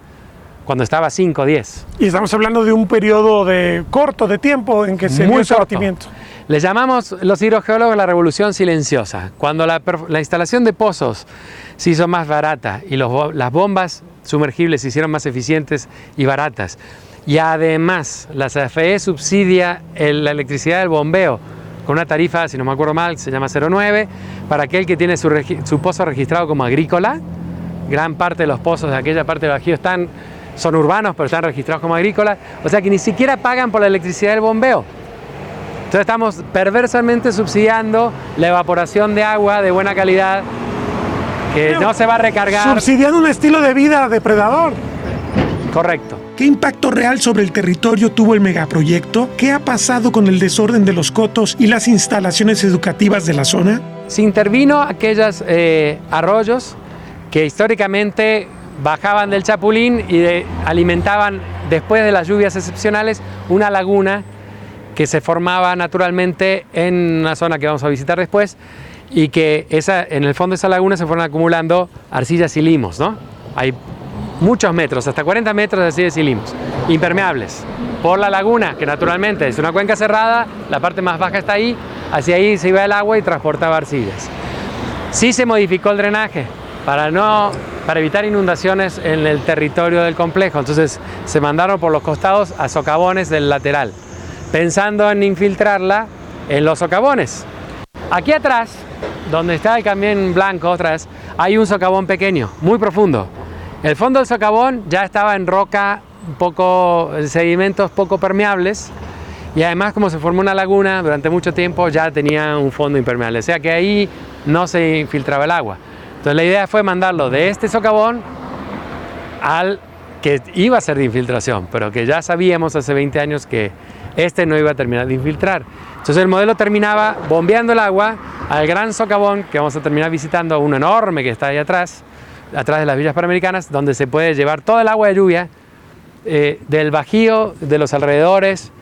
cuando estaba a 5 o 10. Y estamos hablando de un periodo corto de tiempo en que se dio ese abatimiento. Le llamamos los hidrogeólogos la revolución silenciosa. Cuando la instalación de pozos se hizo más barata y las bombas sumergibles se hicieron más eficientes y baratas, y además la CFE subsidia la electricidad del bombeo con una tarifa, si no me acuerdo mal, se llama 0,9, para aquel que tiene su pozo registrado como agrícola. Gran parte de los pozos de aquella parte del Bajío son urbanos, pero están registrados como agrícolas, o sea que ni siquiera pagan por la electricidad del bombeo. Entonces estamos perversamente subsidiando la evaporación de agua de buena calidad que no se va a recargar. Subsidiando un estilo de vida depredador. Correcto. ¿Qué impacto real sobre el territorio tuvo el megaproyecto? ¿Qué ha pasado con el desorden de los cotos y las instalaciones educativas de la zona? Se intervino aquellos arroyos que históricamente bajaban del Chapulín y alimentaban, después de las lluvias excepcionales, una laguna que se formaba naturalmente en una zona que vamos a visitar después, y que en el fondo de esa laguna se fueron acumulando arcillas y limos, ¿no? Hay muchos metros, hasta 40 metros de arcillas y limos, impermeables, por la laguna, que naturalmente es una cuenca cerrada, la parte más baja está ahí, hacia ahí se iba el agua y transportaba arcillas. Sí se modificó el drenaje para evitar inundaciones en el territorio del complejo, entonces se mandaron por los costados a socavones del lateral, pensando en infiltrarla en los socavones. Aquí atrás, donde está el camión blanco atrás, hay un socavón pequeño, muy profundo. El fondo del socavón ya estaba en roca, sedimentos poco permeables, y además, como se formó una laguna durante mucho tiempo, ya tenía un fondo impermeable, o sea que ahí no se infiltraba el agua. Entonces la idea fue mandarlo de este socavón al que iba a ser de infiltración, pero que ya sabíamos hace 20 años que no iba a terminar de infiltrar. Entonces el modelo terminaba bombeando el agua al gran socavón, que vamos a terminar visitando, uno enorme que está ahí atrás de las villas panamericanas, donde se puede llevar toda el agua de lluvia del Bajío, de los alrededores,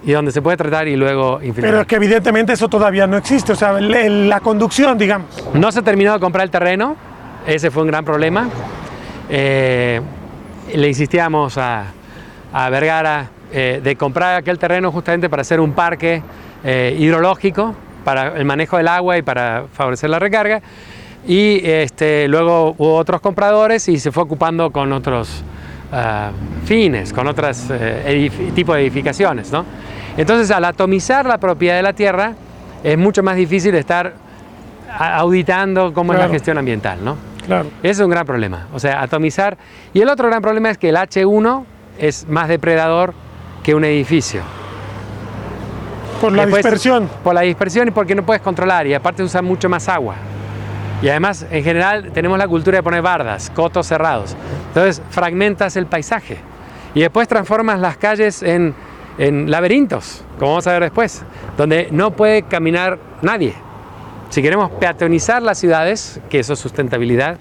y donde se puede tratar y luego infiltrar. Pero que evidentemente eso todavía no existe, o sea, la conducción, digamos. No se terminó de comprar el terreno, ese fue un gran problema. Le insistíamos a Vergara de comprar aquel terreno justamente para hacer un parque hidrológico, para el manejo del agua y para favorecer la recarga. Y luego hubo otros compradores y se fue ocupando con otros fines, con otros tipos de edificaciones, ¿no? Entonces, al atomizar la propiedad de la tierra, es mucho más difícil estar auditando cómo es la gestión ambiental, ¿no? Claro. Ese es un gran problema, o sea, atomizar. Y el otro gran problema es que el H1 es más depredador que un edificio. Por la dispersión. Por la dispersión y porque no puedes controlar, y aparte usa mucho más agua. Y además, en general, tenemos la cultura de poner bardas, cotos cerrados. Entonces, fragmentas el paisaje. Y después transformas las calles en laberintos, como vamos a ver después, donde no puede caminar nadie. Si queremos peatonizar las ciudades, que eso es sustentabilidad,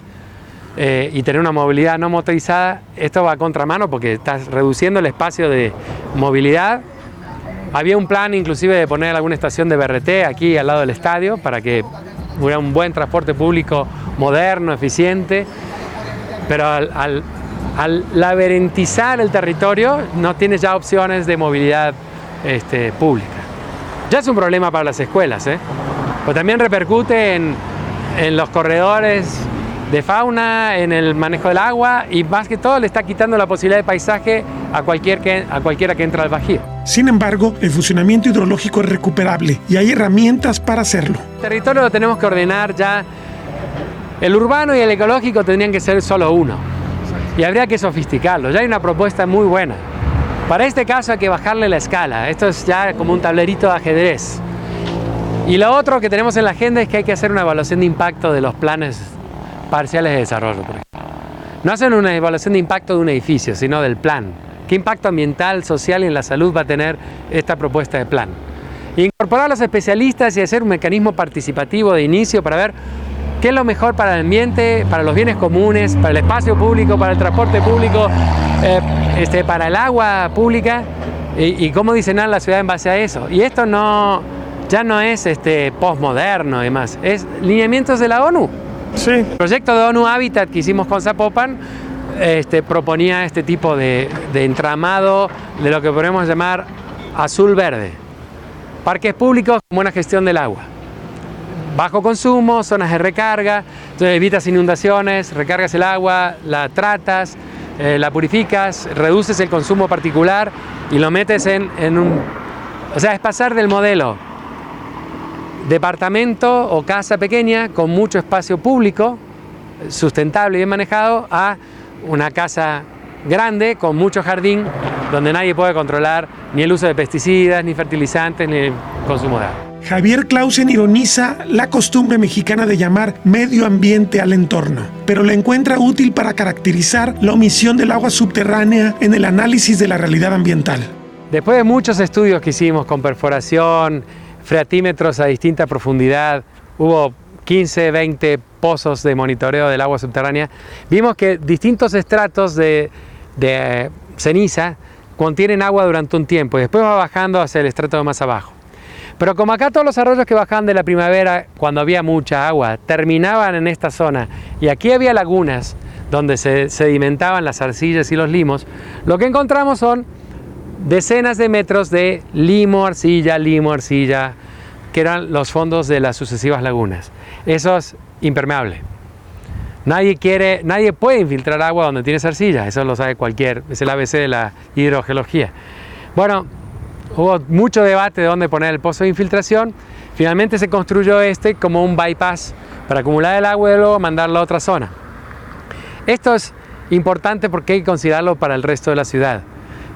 y tener una movilidad no motorizada, esto va a contramano porque estás reduciendo el espacio de movilidad. Había un plan inclusive de poner alguna estación de BRT aquí al lado del estadio para que hubiera un buen transporte público moderno, eficiente, pero al labirintizar el territorio no tienes ya opciones de movilidad pública. Ya es un problema para las escuelas, pero también repercute en los corredores de fauna, en el manejo del agua, y más que todo le está quitando la posibilidad de paisaje a cualquiera que entra al Bajío. Sin embargo, el funcionamiento hidrológico es recuperable y hay herramientas para hacerlo. El territorio lo tenemos que ordenar ya. El urbano y el ecológico tendrían que ser solo uno, y habría que sofisticarlo. Ya hay una propuesta muy buena. Para este caso hay que bajarle la escala. Esto es ya como un tablerito de ajedrez. Y lo otro que tenemos en la agenda es que hay que hacer una evaluación de impacto de los planes parciales de desarrollo, por ejemplo. No hacen una evaluación de impacto de un edificio, sino del plan. ¿Qué impacto ambiental, social y en la salud va a tener esta propuesta de plan? Incorporar a los especialistas y hacer un mecanismo participativo de inicio para ver qué es lo mejor para el ambiente, para los bienes comunes, para el espacio público, para el transporte público, para el agua pública, y cómo diseñar la ciudad en base a eso. Y esto ya no es postmoderno y demás, es lineamientos de la ONU. Sí. El proyecto de ONU Habitat que hicimos con Zapopan proponía este tipo de entramado de lo que podemos llamar azul-verde. Parques públicos con buena gestión del agua. Bajo consumo, zonas de recarga, entonces evitas inundaciones, recargas el agua, la tratas, la purificas, reduces el consumo particular y lo metes en un... O sea, es pasar del modelo departamento o casa pequeña con mucho espacio público, sustentable y bien manejado, a una casa grande con mucho jardín donde nadie puede controlar ni el uso de pesticidas, ni fertilizantes, ni el consumo de agua. Javier Clausen ironiza la costumbre mexicana de llamar medio ambiente al entorno, pero la encuentra útil para caracterizar la omisión del agua subterránea en el análisis de la realidad ambiental. Después de muchos estudios que hicimos con perforación, freatímetros a distinta profundidad, hubo 15, 20 pozos de monitoreo del agua subterránea, vimos que distintos estratos de ceniza contienen agua durante un tiempo y después va bajando hacia el estrato más abajo. Pero como acá todos los arroyos que bajaban de la primavera, cuando había mucha agua, terminaban en esta zona, y aquí había lagunas donde se sedimentaban las arcillas y los limos, lo que encontramos son decenas de metros de limo, arcilla, que eran los fondos de las sucesivas lagunas. Eso es impermeable. Nadie puede infiltrar agua donde tienes arcilla, eso lo sabe es el ABC de la hidrogeología. Bueno, hubo mucho debate de dónde poner el pozo de infiltración. Finalmente se construyó como un bypass para acumular el agua y luego mandarlo a otra zona. Esto es importante porque hay que considerarlo para el resto de la ciudad.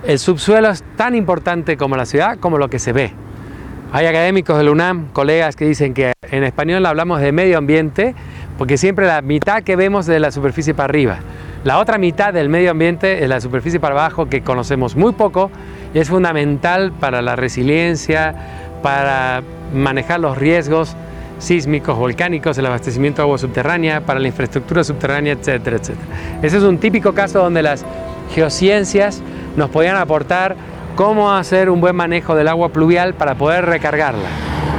El subsuelo es tan importante como la ciudad, como lo que se ve. Hay académicos de la UNAM, colegas, que dicen que en español hablamos de medio ambiente porque siempre la mitad que vemos es de la superficie para arriba. La otra mitad del medio ambiente es la superficie para abajo, que conocemos muy poco y es fundamental para la resiliencia, para manejar los riesgos sísmicos, volcánicos, el abastecimiento de agua subterránea, para la infraestructura subterránea, etcétera, etcétera. Ese es un típico caso donde las geociencias nos podían aportar cómo hacer un buen manejo del agua pluvial para poder recargarla,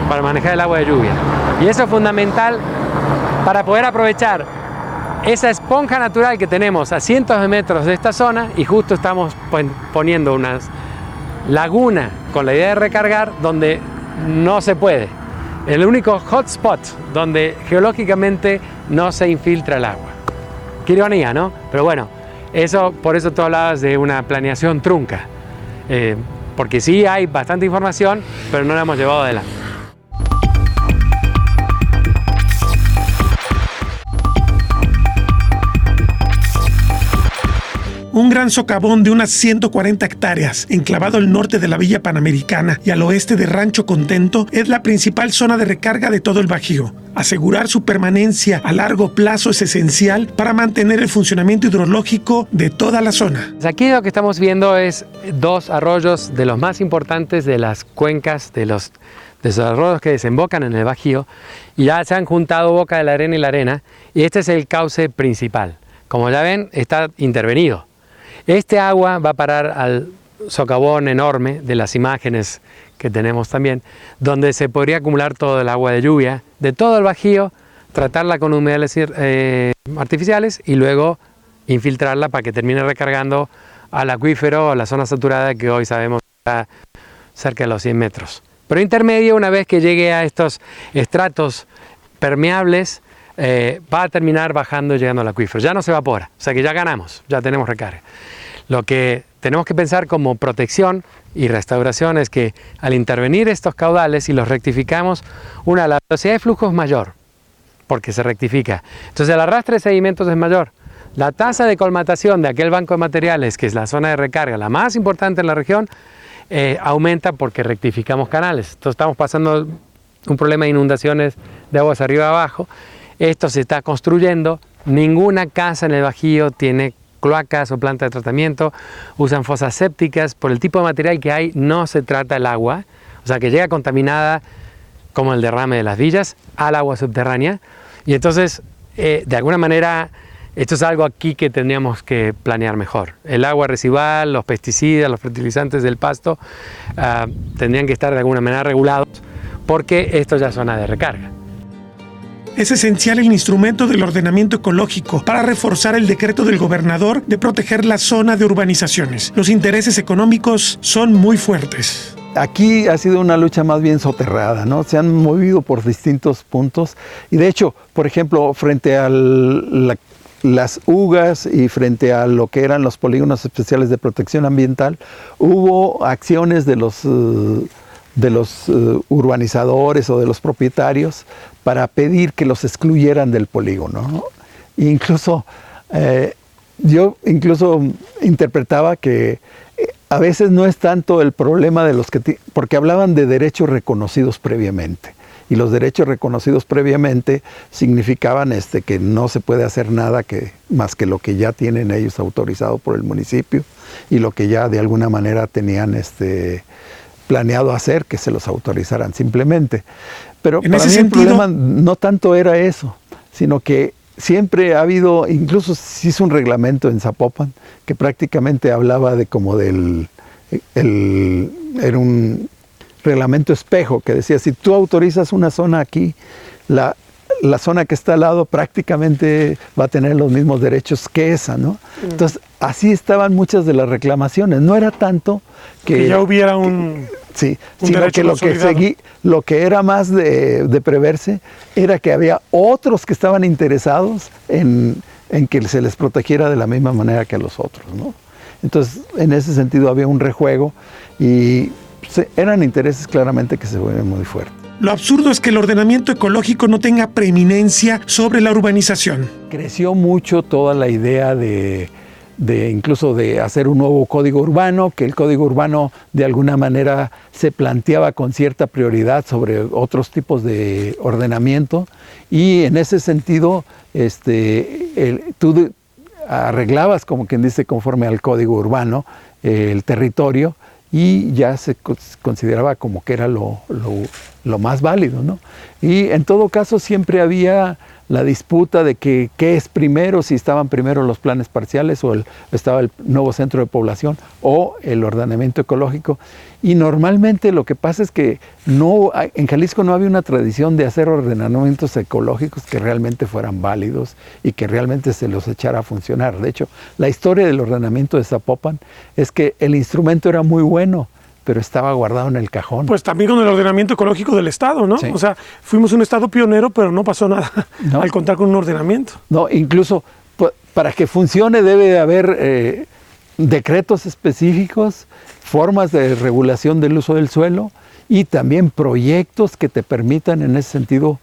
para manejar el agua de lluvia. Y eso es fundamental para poder aprovechar esa esponja natural que tenemos a cientos de metros de esta zona, y justo estamos poniendo una laguna con la idea de recargar donde no se puede. El único hotspot donde geológicamente no se infiltra el agua. Qué ironía, ¿no? Pero bueno, por eso tú hablabas de una planeación trunca. Porque sí hay bastante información, pero no la hemos llevado adelante. Un gran socavón de unas 140 hectáreas, enclavado al norte de la Villa Panamericana y al oeste de Rancho Contento, es la principal zona de recarga de todo el Bajío. Asegurar su permanencia a largo plazo es esencial para mantener el funcionamiento hidrológico de toda la zona. Aquí lo que estamos viendo es dos arroyos de los más importantes de las cuencas de los arroyos que desembocan en el Bajío, y ya se han juntado Boca de la Arena y La Arena, y este es el cauce principal. Como ya ven, está intervenido. Este agua va a parar al socavón enorme de las imágenes que tenemos también, donde se podría acumular todo el agua de lluvia de todo el Bajío, tratarla con humedales artificiales y luego infiltrarla para que termine recargando al acuífero, a la zona saturada que hoy sabemos está cerca de los 100 metros. Pero intermedio, una vez que llegue a estos estratos permeables, va a terminar bajando y llegando al acuífero. Ya no se evapora, o sea que ya ganamos, ya tenemos recarga. Lo que tenemos que pensar como protección y restauración es que al intervenir estos caudales y los rectificamos, la velocidad de flujo es mayor, porque se rectifica. Entonces el arrastre de sedimentos es mayor. La tasa de colmatación de aquel banco de materiales, que es la zona de recarga, la más importante en la región, aumenta porque rectificamos canales. Entonces estamos pasando un problema de inundaciones de aguas arriba y abajo. Esto se está construyendo. Ninguna casa en el Bajío tiene cloacas o planta de tratamiento. Usan fosas sépticas. Por el tipo de material que hay, no se trata el agua. O sea, que llega contaminada, como el derrame de las villas, al agua subterránea. Y entonces, de alguna manera, esto es algo aquí que tendríamos que planear mejor. El agua residual, los pesticidas, los fertilizantes del pasto tendrían que estar de alguna manera regulados, porque esto ya es zona de recarga. Es esencial el instrumento del ordenamiento ecológico para reforzar el decreto del gobernador de proteger la zona de urbanizaciones. Los intereses económicos son muy fuertes. Aquí ha sido una lucha más bien soterrada, ¿no? Se han movido por distintos puntos y de hecho, por ejemplo, frente a las UGAs y frente a lo que eran los polígonos especiales de protección ambiental, hubo acciones de los urbanizadores o de los propietarios para pedir que los excluyeran del polígono, ¿no? Incluso yo interpretaba que a veces no es tanto el problema de los que porque hablaban de derechos reconocidos previamente. Y los derechos reconocidos previamente significaban que no se puede hacer nada más que lo que ya tienen ellos autorizado por el municipio y lo que ya de alguna manera tenían planeado hacer, que se los autorizaran simplemente. Pero para mí el problema no tanto era eso, sino que siempre ha habido, incluso se hizo un reglamento en Zapopan que prácticamente hablaba de era un reglamento espejo que decía, si tú autorizas una zona aquí, la zona que está al lado prácticamente va a tener los mismos derechos que esa, ¿no? Entonces, así estaban muchas de las reclamaciones. No era tanto que ya hubiera un sino que lo que era más de preverse era que había otros que estaban interesados en que se les protegiera de la misma manera que a los otros, ¿no? Entonces, en ese sentido había un rejuego y eran intereses claramente que se vuelven muy fuertes. Lo absurdo es que el ordenamiento ecológico no tenga preeminencia sobre la urbanización. Creció mucho toda la idea incluso de hacer un nuevo código urbano, que el código urbano de alguna manera se planteaba con cierta prioridad sobre otros tipos de ordenamiento, y en ese sentido tú arreglabas, como quien dice, conforme al código urbano, el territorio, y ya se consideraba como que era lo más válido, ¿no? Y en todo caso siempre había la disputa de qué es primero, si estaban primero los planes parciales o estaba el nuevo centro de población o el ordenamiento ecológico. Y normalmente lo que pasa es que en Jalisco no había una tradición de hacer ordenamientos ecológicos que realmente fueran válidos y que realmente se los echara a funcionar. De hecho, la historia del ordenamiento de Zapopan es que el instrumento era muy bueno, pero estaba guardado en el cajón. Pues también con el ordenamiento ecológico del Estado, ¿no? Sí. O sea, fuimos un Estado pionero, pero no pasó nada al contar con un ordenamiento. No, incluso para que funcione debe de haber decretos específicos, formas de regulación del uso del suelo y también proyectos que te permitan en ese sentido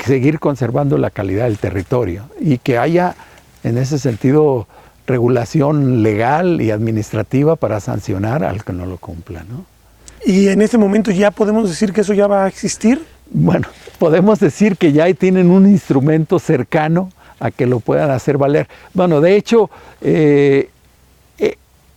seguir conservando la calidad del territorio y que haya en ese sentido regulación legal y administrativa para sancionar al que no lo cumpla, ¿no? ¿Y en este momento ya podemos decir que eso ya va a existir? Bueno, podemos decir que ya tienen un instrumento cercano a que lo puedan hacer valer. Bueno, de hecho,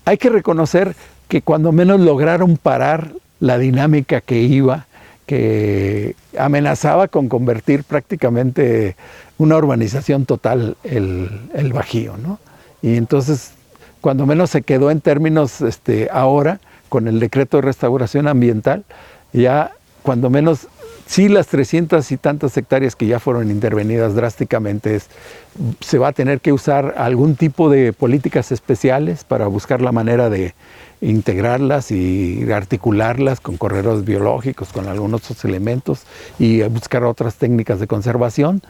hay que reconocer que cuando menos lograron parar la dinámica que amenazaba con convertir prácticamente una urbanización total el Bajío, ¿no? Y entonces, cuando menos se quedó en términos ahora, con el decreto de restauración ambiental, ya cuando menos, sí, las 300 y tantas hectáreas que ya fueron intervenidas drásticamente, se va a tener que usar algún tipo de políticas especiales para buscar la manera de integrarlas y articularlas con corredores biológicos, con algunos otros elementos y buscar otras técnicas de conservación.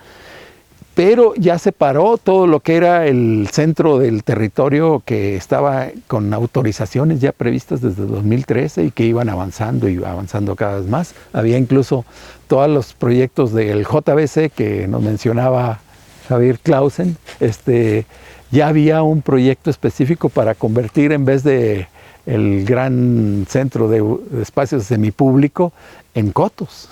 Pero ya se paró todo lo que era el centro del territorio, que estaba con autorizaciones ya previstas desde 2013 y que iban avanzando y avanzando cada vez más. Había incluso todos los proyectos del JBC que nos mencionaba Javier Clausen. Ya había un proyecto específico para convertir, en vez de el gran centro de espacios semipúblico, en cotos.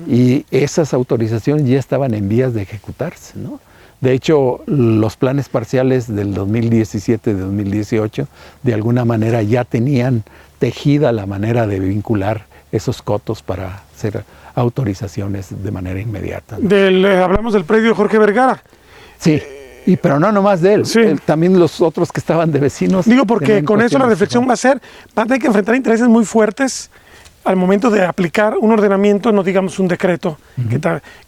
Y esas autorizaciones ya estaban en vías de ejecutarse, ¿no? De hecho, los planes parciales del 2017 de 2018 de alguna manera ya tenían tejida la manera de vincular esos cotos para hacer autorizaciones de manera inmediata, ¿no? Hablamos del predio de Jorge Vergara. Sí, pero no nomás de él, sí. También los otros que estaban de vecinos. Digo, porque con eso la reflexión va a ser, van a tener que enfrentar intereses muy fuertes al momento de aplicar un ordenamiento, no digamos un decreto,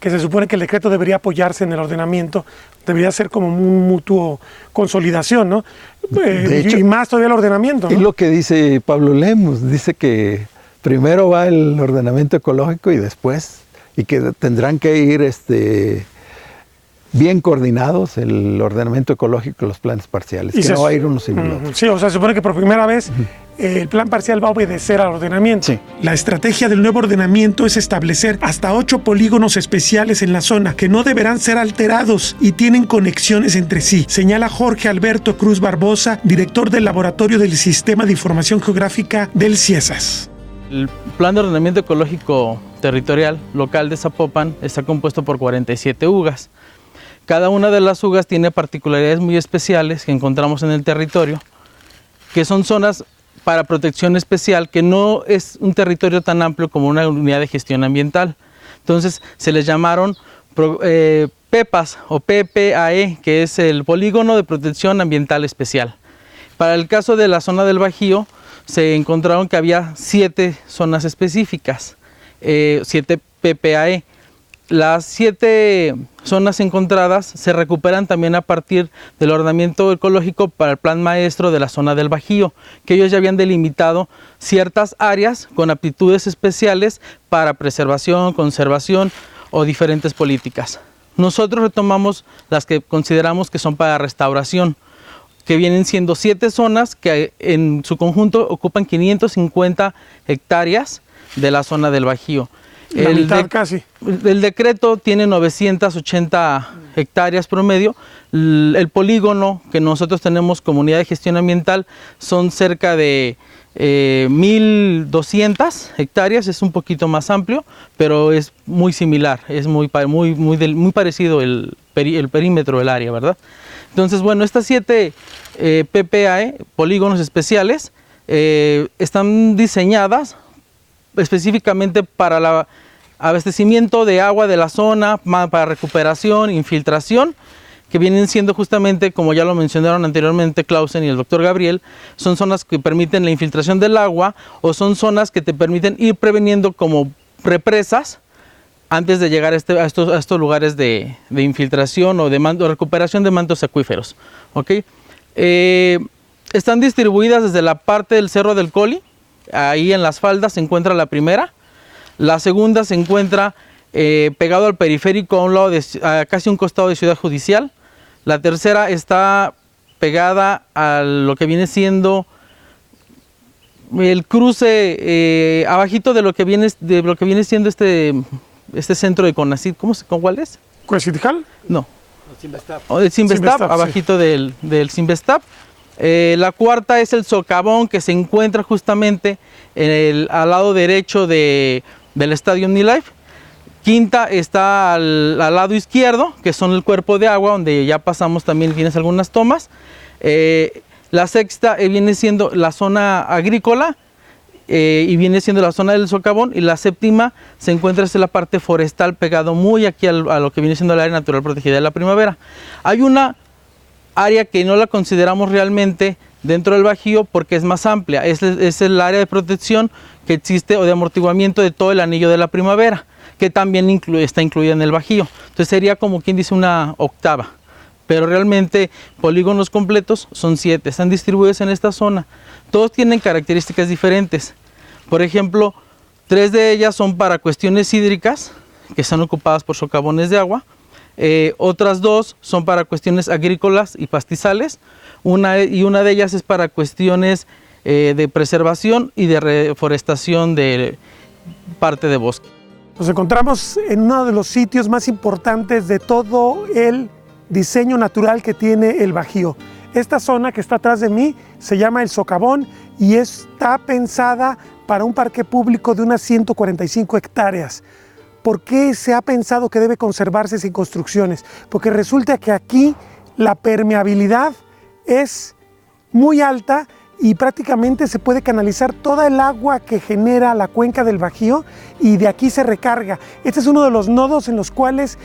que se supone que el decreto debería apoyarse en el ordenamiento, debería ser como un mutuo consolidación, ¿no? De hecho, y más todavía el ordenamiento, ¿no? Es lo que dice Pablo Lemus, dice que primero va el ordenamiento ecológico y después, y que tendrán que ir bien coordinados el ordenamiento ecológico y los planes parciales, que no va a ir uno sin el otro. Sí, o sea, se supone que por primera vez el plan parcial va a obedecer al ordenamiento. Sí. La estrategia del nuevo ordenamiento es establecer hasta 8 polígonos especiales en la zona que no deberán ser alterados y tienen conexiones entre sí, señala Jorge Alberto Cruz Barbosa, director del Laboratorio del Sistema de Información Geográfica del CIESAS. El Plan de Ordenamiento Ecológico Territorial Local de Zapopan está compuesto por 47 UGAs. Cada una de las UGAs tiene particularidades muy especiales que encontramos en el territorio, que son zonas para protección especial, que no es un territorio tan amplio como una unidad de gestión ambiental. Entonces se les llamaron PEPAS o PPAE, que es el Polígono de Protección Ambiental Especial. Para el caso de la zona del Bajío, se encontraron que había 7 zonas específicas, 7 PPAE. Las 7 zonas encontradas se recuperan también a partir del ordenamiento ecológico para el plan maestro de la zona del Bajío, que ellos ya habían delimitado ciertas áreas con aptitudes especiales para preservación, conservación o diferentes políticas. Nosotros retomamos las que consideramos que son para restauración, que vienen siendo 7 zonas que en su conjunto ocupan 550 hectáreas de la zona del Bajío. La mitad casi. El decreto tiene 980 hectáreas promedio. El polígono que nosotros tenemos como unidad de gestión ambiental son cerca de 1.200 hectáreas. Es un poquito más amplio, pero es muy similar, es muy parecido el perímetro del área, ¿verdad? Entonces, bueno, estas 7 PPAE, polígonos especiales, están diseñadas específicamente para el abastecimiento de agua de la zona, para recuperación, infiltración, que vienen siendo justamente, como ya lo mencionaron anteriormente Clausen y el doctor Gabriel, son zonas que permiten la infiltración del agua o son zonas que te permiten ir preveniendo como represas antes de llegar a estos lugares de infiltración o de recuperación de mantos acuíferos. ¿Okay? Están distribuidas desde la parte del Cerro del Coli. Ahí en las faldas se encuentra la primera. La segunda se encuentra pegado al periférico a un lado casi un costado de Ciudad Judicial. La tercera está pegada a lo que viene siendo el cruce abajito de lo que viene siendo este centro de CONACYT. ¿Cuál es? ¿Cuesidjal? No. O del Cinvestav, abajito del Cinvestav. La cuarta es el socavón, que se encuentra justamente al lado derecho del estadio OmniLife. Quinta está al lado izquierdo, que son el cuerpo de agua, donde ya pasamos también, tienes algunas tomas. La sexta viene siendo la zona agrícola y viene siendo la zona del socavón. Y la séptima se encuentra en la parte forestal, pegado muy aquí a lo que viene siendo el área natural protegida de la primavera. Hay una área que no la consideramos realmente dentro del Bajío porque es más amplia. Es el área de protección que existe o de amortiguamiento de todo el anillo de la primavera, que también está incluida en el Bajío. Entonces sería como quien dice una octava. Pero realmente polígonos completos son 7, están distribuidos en esta zona. Todos tienen características diferentes. Por ejemplo, 3 de ellas son para cuestiones hídricas, que están ocupadas por socavones de agua. Otras 2 son para cuestiones agrícolas y pastizales. Una de ellas es para cuestiones de preservación y de reforestación de parte de bosque. Nos encontramos en uno de los sitios más importantes de todo el diseño natural que tiene el Bajío. Esta zona que está atrás de mí se llama el Socavón y está pensada para un parque público de unas 145 hectáreas. ¿Por qué se ha pensado que debe conservarse sin construcciones? Porque resulta que aquí la permeabilidad es muy alta y prácticamente se puede canalizar toda el agua que genera la cuenca del Bajío y de aquí se recarga. Este es uno de los nodos en los cuales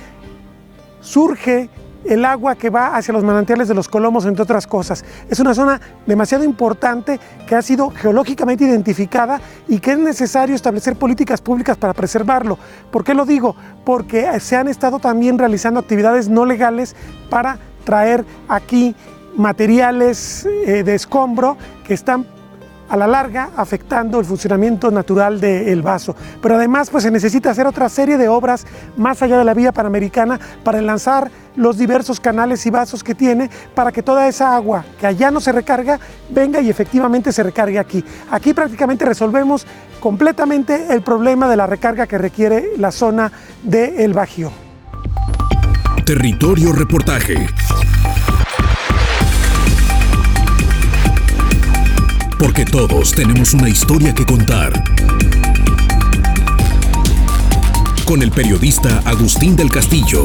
surge el agua que va hacia los manantiales de los Colomos, entre otras cosas. Es una zona demasiado importante que ha sido geológicamente identificada y que es necesario establecer políticas públicas para preservarlo. ¿Por qué lo digo? Porque se han estado también realizando actividades no legales para traer aquí materiales de escombro que están a la larga afectando el funcionamiento natural del vaso. Pero además pues se necesita hacer otra serie de obras más allá de la vía panamericana para enlazar los diversos canales y vasos que tiene para que toda esa agua que allá no se recarga venga y efectivamente se recargue aquí. Aquí prácticamente resolvemos completamente el problema de la recarga que requiere la zona del Bajío. Territorio Reportaje. Porque todos tenemos una historia que contar. Con el periodista Agustín del Castillo.